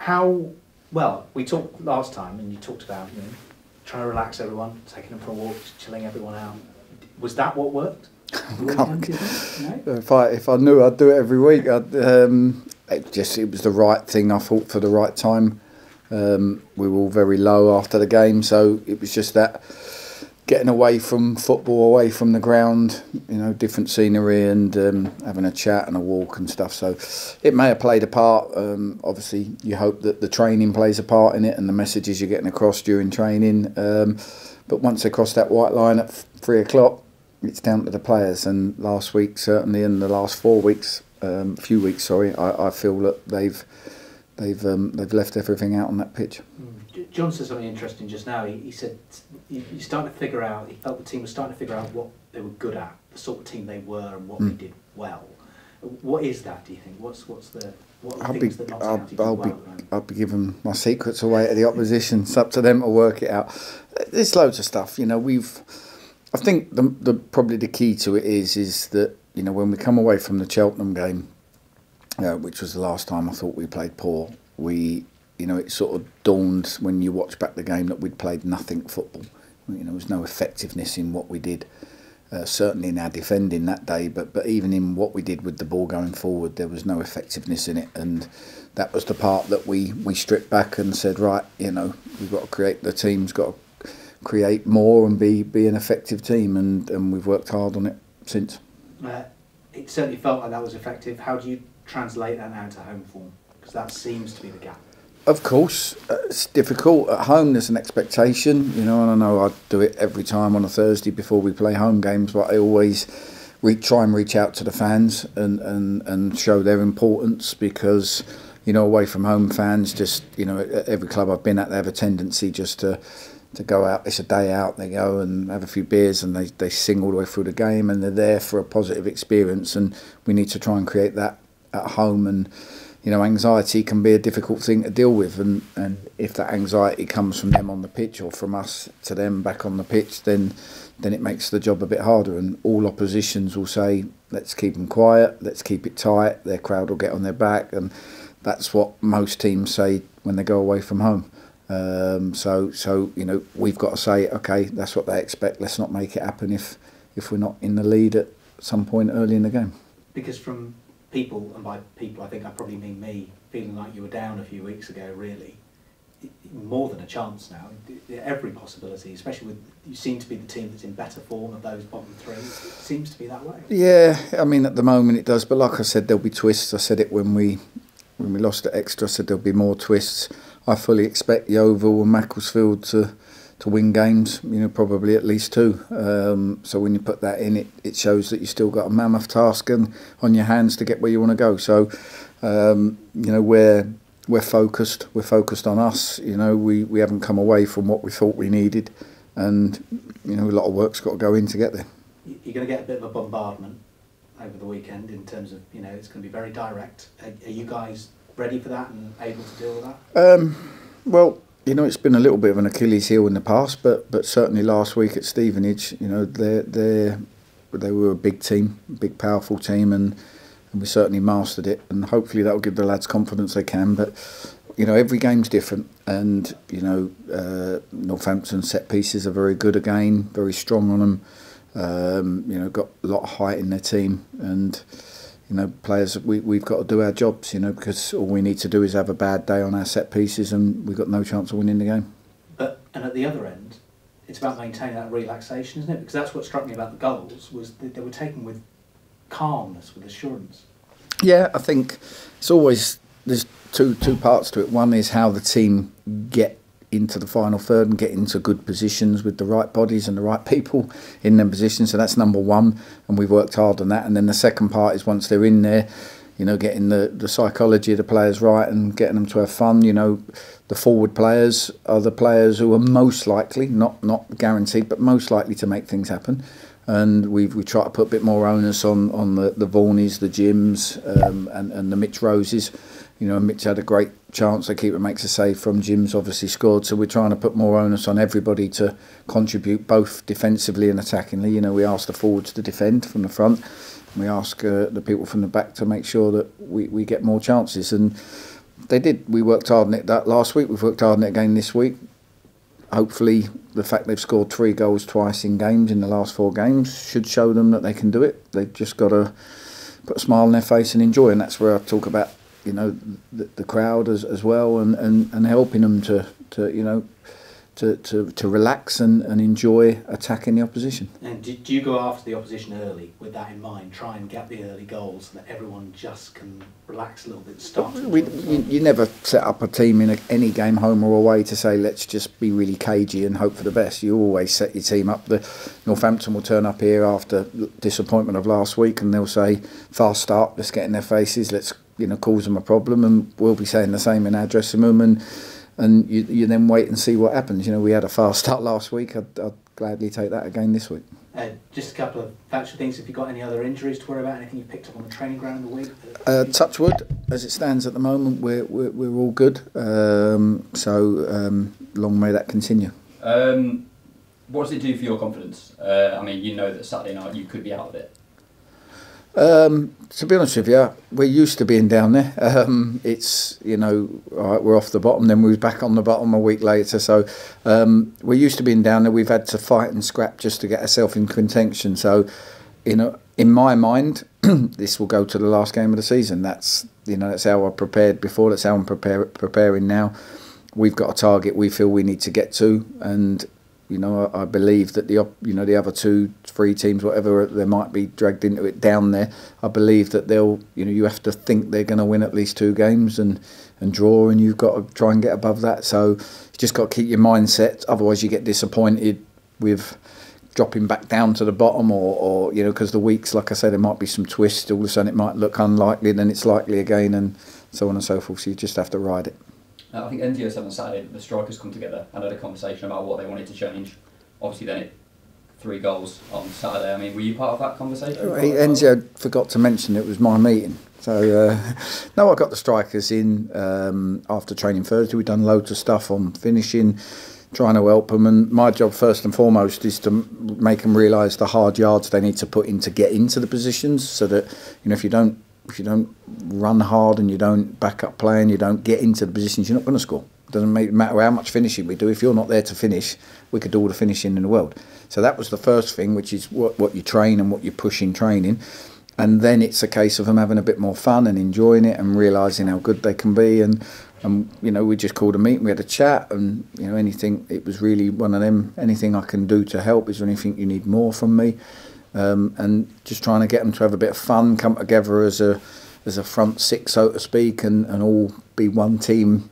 How, well, we talked last time and you talked about, you know, trying to relax everyone, taking them for a walk, chilling everyone out. Was that what worked? No? If I knew I'd do it every week, it was the right thing, I thought, for the right time. We were all very low after the game, so it was just that getting away from football, away from the ground, you know, different scenery and having a chat and a walk and stuff. So it may have played a part. Obviously, you hope that the training plays a part in it and the messages you're getting across during training. But once they cross that white line at 3 o'clock, it's down to the players. And last week, certainly, in the last 4 weeks, few weeks, sorry, I feel that they've left everything out on that pitch. John said something interesting just now. He said you're starting to figure out, he felt the team was starting to figure out what they were good at, the sort of team they were and what they did well. What is that, do you think? What are the things that Nottingham did well? I'll be giving my secrets away to the opposition. It's up to them to work it out. There's loads of stuff, you know. I think probably the key to it is that, you know, when we come away from the Cheltenham game, which was the last time I thought we played poor, you know, it sort of dawned when you watch back the game that we'd played nothing football. You know, there was no effectiveness in what we did, certainly in our defending that day, but even in what we did with the ball going forward, there was no effectiveness in it. And that was the part that we stripped back and said, right, you know, we've got to create, the team's got to create more and be an effective team, and we've worked hard on it since. It certainly felt like that was effective. How do you translate that now to home form? Because that seems to be the gap. Of course, it's difficult. At home, there's an expectation, you know, and I know I do it every time on a Thursday before we play home games, but I always try and reach out to the fans and show their importance, because, you know, away from home fans, just, you know, at every club I've been at, they have a tendency just to go out. It's a day out, they go and have a few beers and they sing all the way through the game, and they're there for a positive experience, and we need to try and create that at home. And you know, anxiety can be a difficult thing to deal with, and if that anxiety comes from them on the pitch or from us to them back on the pitch, then it makes the job a bit harder. And all oppositions will say, let's keep them quiet, let's keep it tight, their crowd will get on their back, and that's what most teams say when they go away from home. So you know, we've got to say, okay, that's what they expect, let's not make it happen if we're not in the lead at some point early in the game. Because from people, and by people I think I probably mean me, feeling like you were down a few weeks ago, really, more than a chance now, every possibility, especially with, you seem to be the team that's in better form of those bottom three. It seems to be that way. Yeah, I mean, at the moment it does, but like I said, there'll be twists. I said it when we lost at Exeter, I said there'll be more twists. I fully expect the Oval and Macclesfield to win games, you know, probably at least 2. So when you put that in, it shows that you still got a mammoth task on your hands to get where you want to go. So, you know, we're focused. We're focused on us. You know, we haven't come away from what we thought we needed, and you know, a lot of work's got to go in to get there. You're going to get a bit of a bombardment over the weekend in terms of, you know, it's going to be very direct. Are you guys ready for that and able to deal with that? Well, you know, it's been a little bit of an Achilles heel in the past, but certainly last week at Stevenage, you know, they were a big team, big powerful team, and we certainly mastered it, and hopefully that will give the lads confidence they can. But you know, every game's different, and you know, Northampton set pieces are very good again, very strong on them. You know, got a lot of height in their team, and you know, players, we've got to do our jobs, you know, because all we need to do is have a bad day on our set pieces and we've got no chance of winning the game. And at the other end, it's about maintaining that relaxation, isn't it? Because that's what struck me about the goals, was that they were taken with calmness, with assurance. Yeah, I think it's always, there's two parts to it. One is how the team get into the final third and get into good positions with the right bodies and the right people in them positions. So that's number one, and we've worked hard on that. And then the second part is once they're in there, you know, getting the psychology of the players right and getting them to have fun. You know, the forward players are the players who are most likely, not guaranteed, but most likely to make things happen. And we try to put a bit more onus on the Vaughanies, the Jims, and the Mitch Roses. You know, Mitch had a great chance. The keeper makes a save from. Jim's obviously scored. So we're trying to put more onus on everybody to contribute both defensively and attackingly. You know, we ask the forwards to defend from the front. And we ask the people from the back to make sure that we get more chances. And They did. We worked hard on it that last week. We've worked hard on it again this week. Hopefully, the fact they've scored 3 goals twice in games in the last 4 games should show them that they can do it. They've just got to put a smile on their face and enjoy. And that's where I talk about, you know, the crowd as well, and helping them to relax and enjoy attacking the opposition. And do you go after the opposition early with that in mind? Try and get the early goals so that everyone just can relax a little bit. You never set up a team in any game, home or away, to say let's just be really cagey and hope for the best. You always set your team up. The Northampton will turn up here after disappointment of last week, and they'll say fast start, let's get in their faces, let's cause them a problem, and we'll be saying the same in our dressing room, and you then wait and see what happens. We had a fast start last week. I'd gladly take that again this week. Just a couple of factual things. Have you got any other injuries to worry about? Anything you picked up on the training ground in the week? Touch wood, as it stands at the moment, we're all good. Long may that continue. What does it do for your confidence? I mean, you know that Saturday night you could be out of it. To be honest with you, we're used to being down there. It's, all right, we're off the bottom, then we was back on the bottom a week later. So we're used to being down there. We've had to fight and scrap just to get ourselves in contention. So, in my mind, this will go to the last game of the season. That's how I prepared before. That's how I'm preparing now. We've got a target we feel we need to get to, and I believe that the other 2-3 teams, whatever they might be dragged into it down there, I believe that they'll, you have to think they're going to win at least 2 games and draw, and you've got to try and get above that. So you just got to keep your mindset. Otherwise, you get disappointed with dropping back down to the bottom, or because the weeks, like I said, there might be some twists. All of a sudden, it might look unlikely, then it's likely again, and so on and so forth. So you just have to ride it. I think NGO said on Saturday that the strikers come together and had a conversation about what they wanted to change. Obviously, then 3 goals on Saturday. I mean, were you part of that conversation? NGO forgot to mention it was my meeting. So, no, I got the strikers in after training Thursday. We've done loads of stuff on finishing, trying to help them. And my job, first and foremost, is to make them realise the hard yards they need to put in to get into the positions, so that, if you don't run hard and you don't back up play and you don't get into the positions, you're not going to score. It doesn't matter how much finishing we do. If you're not there to finish, we could do all the finishing in the world. So that was the first thing, which is what you train and what you push in training. And then it's a case of them having a bit more fun and enjoying it and realising how good they can be. And we just called a meeting, we had a chat, and anything. It was really one of them. Anything I can do to help? Is there anything you need more from me? And just trying to get them to have a bit of fun, come together as a front 6, so to speak, and all be one team,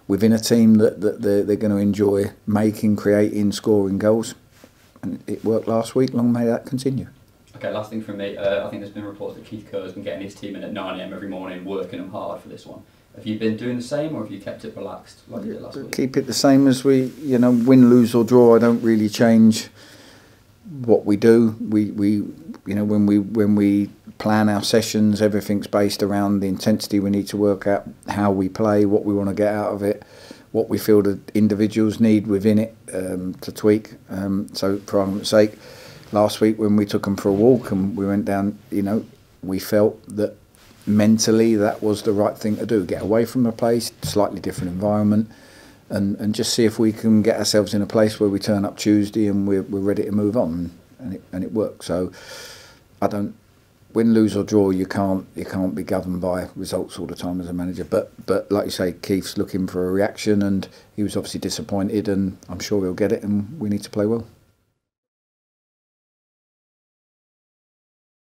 within a team that they're going to enjoy making, creating, scoring goals. And it worked last week. Long may that continue. Okay, last thing from me. I think there's been reports that Keith Kerr's been getting his team in at 9 AM every morning, working them hard for this one. Have you been doing the same, or have you kept it relaxed like you did last week? Keep it the same as we, win, lose or draw. I don't really change what we do. When we plan our sessions, everything's based around the intensity we need to work out, how we play, what we want to get out of it, what we feel the individuals need within it to tweak. So for argument's sake, last week when we took them for a walk and we went down, we felt that mentally that was the right thing to do. Get away from the place, slightly different environment, and just see if we can get ourselves in a place where we turn up Tuesday and we're ready to move on, and it worked. So I don't win, lose or draw. You can't be governed by results all the time as a manager. But like you say, Keith's looking for a reaction, and he was obviously disappointed, and I'm sure he'll get it. And we need to play well.